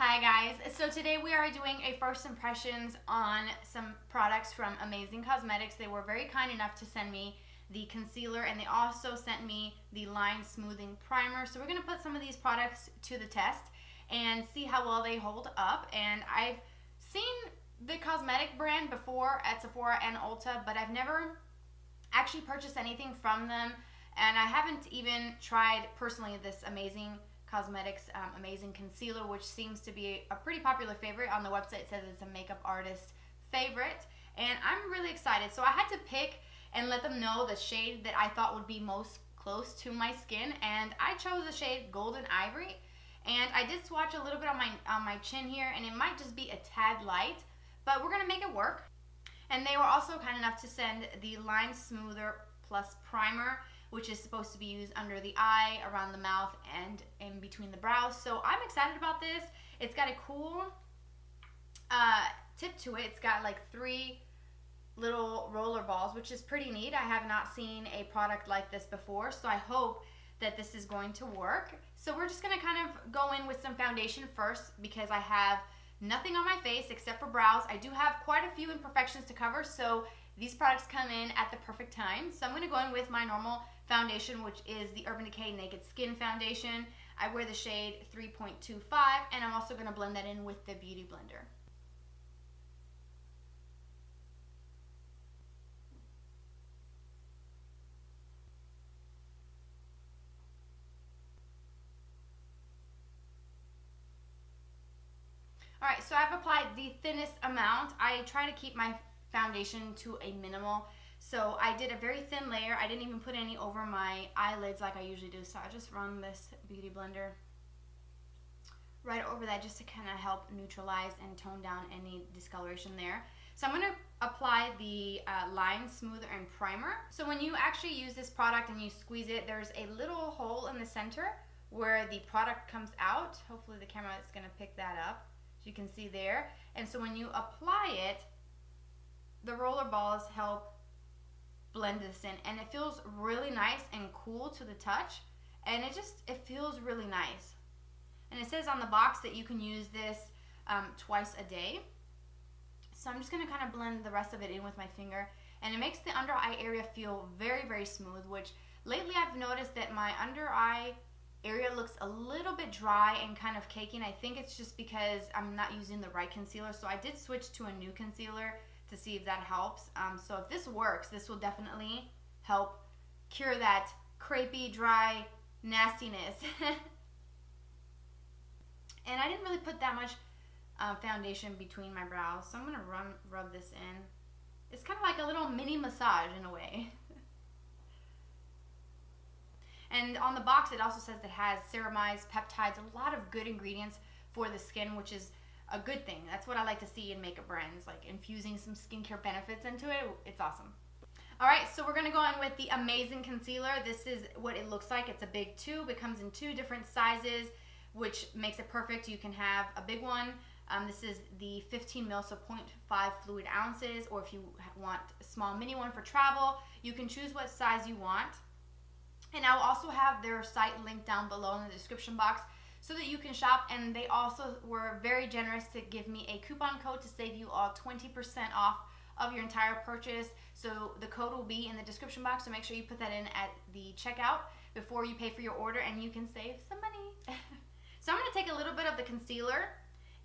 Hi guys, so today we are doing a first impressions on some products from Amazing Cosmetics. They were very kind enough to send me the concealer and they also sent me the line smoothing primer. So we're going to put some of these products to the test and see how well they hold up. And I've seen the cosmetic brand before at Sephora and Ulta, but I've never actually purchased anything from them, and I haven't even tried personally this Amazing Cosmetics Amazing Concealer, which seems to be a pretty popular favorite. On the website it says it's a makeup artist favorite, and I'm really excited. So I had to pick and let them know the shade that I thought would be most close to my skin, and I chose the shade Golden Ivory. And I did swatch a little bit on my chin here, and it might just be a tad light, but we're gonna make it work. And they were also kind enough to send the Line Smoother Plus Primer, which is supposed to be used under the eye, around the mouth, and in between the brows. So I'm excited about this. It's got a cool tip to it. It's got like 3 little roller balls, which is pretty neat. I have not seen a product like this before, so I hope that this is going to work. So we're just gonna kind of go in with some foundation first because I have nothing on my face except for brows. I do have quite a few imperfections to cover, so these products come in at the perfect time. So I'm going to go in with my normal foundation, which is the Urban Decay Naked Skin Foundation. I wear the shade 3.25, and I'm also going to blend that in with the Beauty Blender. Alright, so I've applied the thinnest amount. I try to keep my foundation to a minimal. So I did a very thin layer. I didn't even put any over my eyelids like I usually do. So I just run this Beauty Blender right over that just to kind of help neutralize and tone down any discoloration there. So I'm going to apply the Line Smoother and Primer. So when you actually use this product and you squeeze it, there's a little hole in the center where the product comes out. Hopefully the camera is going to pick that up. As you can see there. And so when you apply it, the roller balls help blend this in, and it feels really nice and cool to the touch, and it feels really nice. And it says on the box that you can use this twice a day. So I'm just going to kind of blend the rest of it in with my finger, and it makes the under eye area feel very, very smooth, which lately I've noticed that my under eye area looks a little bit dry and kind of cakey, and I think it's just because I'm not using the right concealer. So I did switch to a new concealer to see if that helps. So if this works, this will definitely help cure that crepey, dry nastiness. And I didn't really put that much foundation between my brows, so I'm going to rub this in. It's kind of like a little mini massage in a way. And on the box, it also says it has ceramides, peptides, a lot of good ingredients for the skin, which is a good thing. That's what I like to see in makeup brands, like infusing some skincare benefits into it. It's awesome. All right, so we're gonna go in with the Amazing Concealer. This is what it looks like. It's a big tube. It comes in 2 different sizes, which makes it perfect. You can have a big one. This is the 15 ml, so 0.5 fluid ounces, or if you want a small mini one for travel, you can choose what size you want. And I'll also have their site linked down below in the description box so that you can shop. And they also were very generous to give me a coupon code to save you all 20% off of your entire purchase. So the code will be in the description box, so make sure you put that in at the checkout before you pay for your order, and you can save some money. So I'm going to take a little bit of the concealer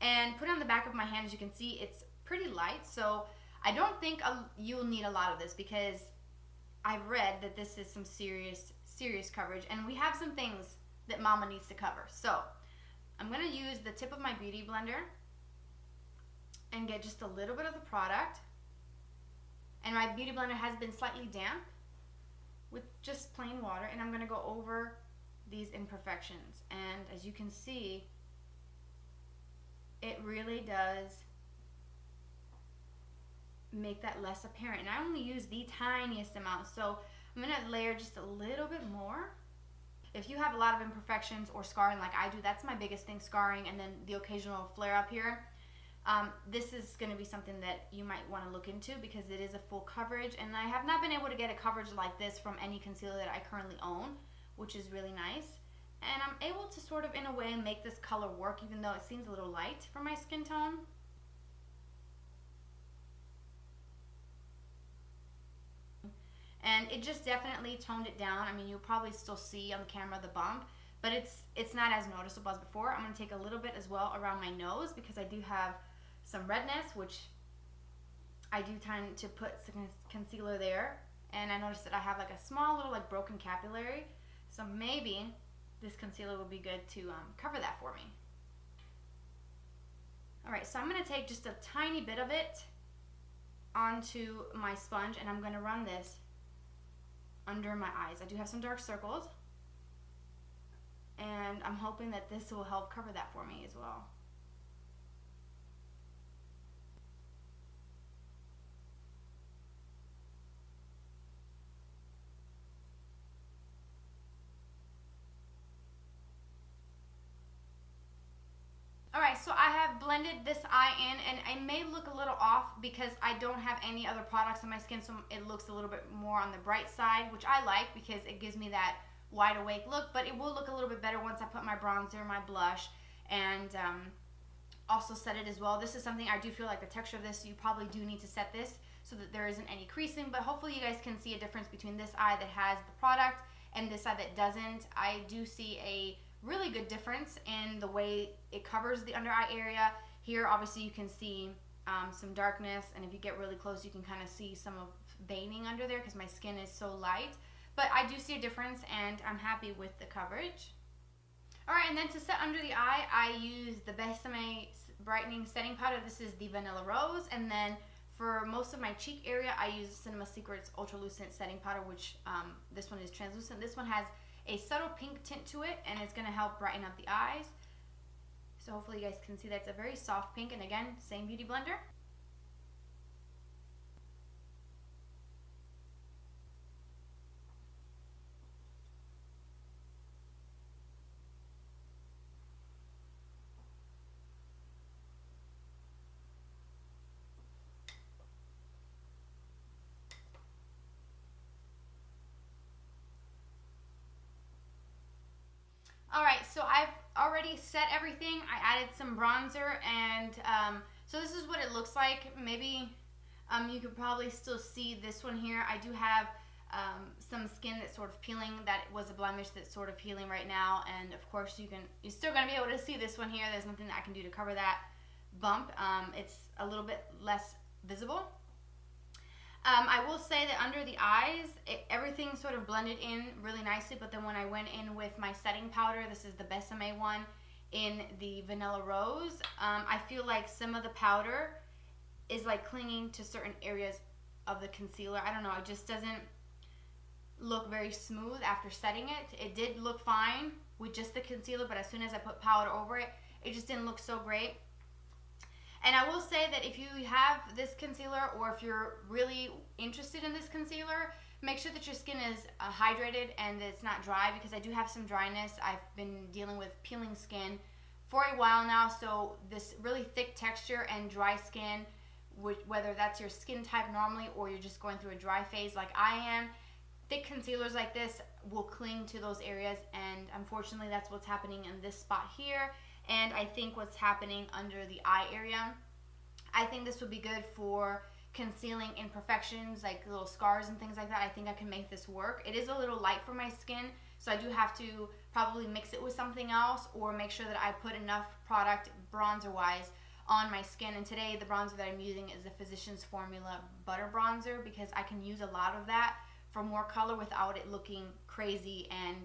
and put it on the back of my hand. As you can see, it's pretty light, so I don't think you'll need a lot of this because I've read that this is some serious coverage, and we have some things that mama needs to cover. So I'm going to use the tip of my Beauty Blender and get just a little bit of the product. And my Beauty Blender has been slightly damp with just plain water, and I'm going to go over these imperfections. And as you can see, it really does make that less apparent. And I only use the tiniest amount, so I'm going to layer just a little bit more. If you have a lot of imperfections or scarring like I do, that's my biggest thing, scarring, and then the occasional flare up here. This is going to be something that you might want to look into because it is a full coverage, and I have not been able to get a coverage like this from any concealer that I currently own, which is really nice. And I'm able to sort of, in a way, make this color work, even though it seems a little light for my skin tone. And it just definitely toned it down. I mean, you'll probably still see on the camera the bump, but it's not as noticeable as before. I'm going to take a little bit as well around my nose because I do have some redness, which I do tend to put some concealer there. And I noticed that I have like a small little like broken capillary. So maybe this concealer will be good to cover that for me. Alright, so I'm going to take just a tiny bit of it onto my sponge and I'm going to run this under my eyes. I do have some dark circles and I'm hoping that this will help cover that for me as well. Alright, so I have blended this eye in, and it may look a little off because I don't have any other products on my skin, so it looks a little bit more on the bright side, which I like because it gives me that wide awake look, but it will look a little bit better once I put my bronzer, my blush, and also set it as well. This is something I do feel like the texture of this, so you probably do need to set this so that there isn't any creasing, but hopefully you guys can see a difference between this eye that has the product and this eye that doesn't. I do see a really good difference in the way it covers the under eye area. Here obviously you can see some darkness, and if you get really close you can kind of see some of veining under there because my skin is so light, but I do see a difference and I'm happy with the coverage. Alright, and then to set under the eye I use the Besame brightening setting powder. This is the Vanilla Rose, and then for most of my cheek area I use Cinema Secrets Ultra Lucent setting powder, which this one is translucent. This one has a subtle pink tint to it and it's going to help brighten up the eyes. So hopefully you guys can see that it's a very soft pink, and again, same beauty blender. Alright, so I've already set everything. I added some bronzer, and so this is what it looks like. Maybe you could probably still see this one here. I do have some skin that's sort of peeling. That was a blemish that's sort of healing right now, and of course you're still going to be able to see this one here. There's nothing that I can do to cover that bump. It's a little bit less visible. I will say that under the eyes, everything sort of blended in really nicely, but then when I went in with my setting powder, this is the Besame one in the Vanilla Rose, I feel like some of the powder is like clinging to certain areas of the concealer. I don't know, it just doesn't look very smooth after setting it. It did look fine with just the concealer, but as soon as I put powder over it, it just didn't look so great. And I will say that if you have this concealer, or if you're really interested in this concealer, make sure that your skin is hydrated and it's not dry, because I do have some dryness. I've been dealing with peeling skin for a while now, so this really thick texture and dry skin, whether that's your skin type normally or you're just going through a dry phase like I am, thick concealers like this will cling to those areas, and unfortunately that's what's happening in this spot here. And I think what's happening under the eye area. I think this would be good for concealing imperfections like little scars and things like that. I think I can make this work. It is a little light for my skin, so I do have to probably mix it with something else, or make sure that I put enough product bronzer wise on my skin. And today the bronzer that I'm using is the Physicians Formula Butter Bronzer, because I can use a lot of that for more color without it looking crazy and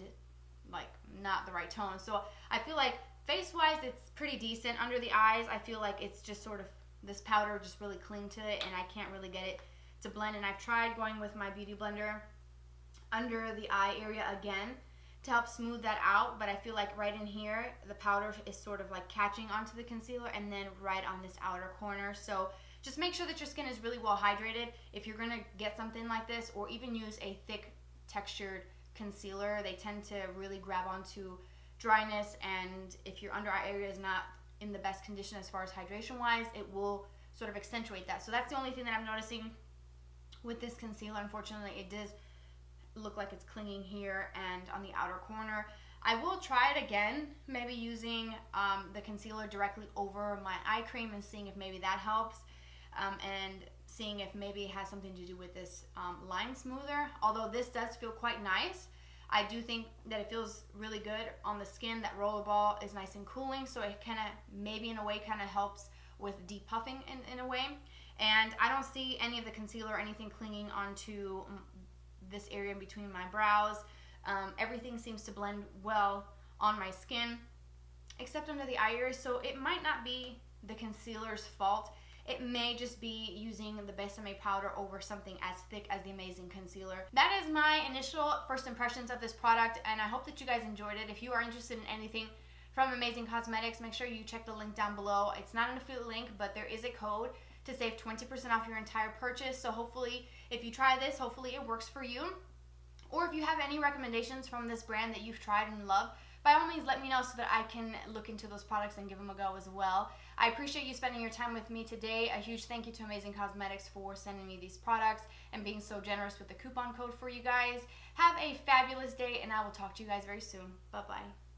like not the right tone. So I feel like face-wise, it's pretty decent. Under the eyes, I feel like it's just sort of, this powder just really cling to it, and I can't really get it to blend. And I've tried going with my beauty blender under the eye area again to help smooth that out, but I feel like right in here, the powder is sort of like catching onto the concealer, and then right on this outer corner. So just make sure that your skin is really well hydrated. If you're gonna get something like this, or even use a thick textured concealer, they tend to really grab onto dryness, and if your under eye area is not in the best condition as far as hydration wise, it will sort of accentuate that. So that's the only thing that I'm noticing with this concealer. Unfortunately, it does look like it's clinging here and on the outer corner. I will try it again, maybe using the concealer directly over my eye cream and seeing if maybe that helps, and seeing if maybe it has something to do with this line smoother. Although this does feel quite nice, I do think that it feels really good on the skin. That rollerball is nice and cooling, so it kind of maybe in a way kind of helps with depuffing in a way. And I don't see any of the concealer or anything clinging onto this area in between my brows. Everything seems to blend well on my skin, except under the eye areas, so it might not be the concealer's fault. It may just be using the Besame powder over something as thick as the Amazing Concealer. That is my initial first impressions of this product, and I hope that you guys enjoyed it. If you are interested in anything from Amazing Cosmetics, make sure you check the link down below. It's not an affiliate link, but there is a code to save 20% off your entire purchase. So hopefully, if you try this, hopefully it works for you. Or if you have any recommendations from this brand that you've tried and love, by all means let me know so that I can look into those products and give them a go as well. I appreciate you spending your time with me today. A huge thank you to Amazing Cosmetics for sending me these products and being so generous with the coupon code for you guys. Have a fabulous day, and I will talk to you guys very soon. Bye-bye.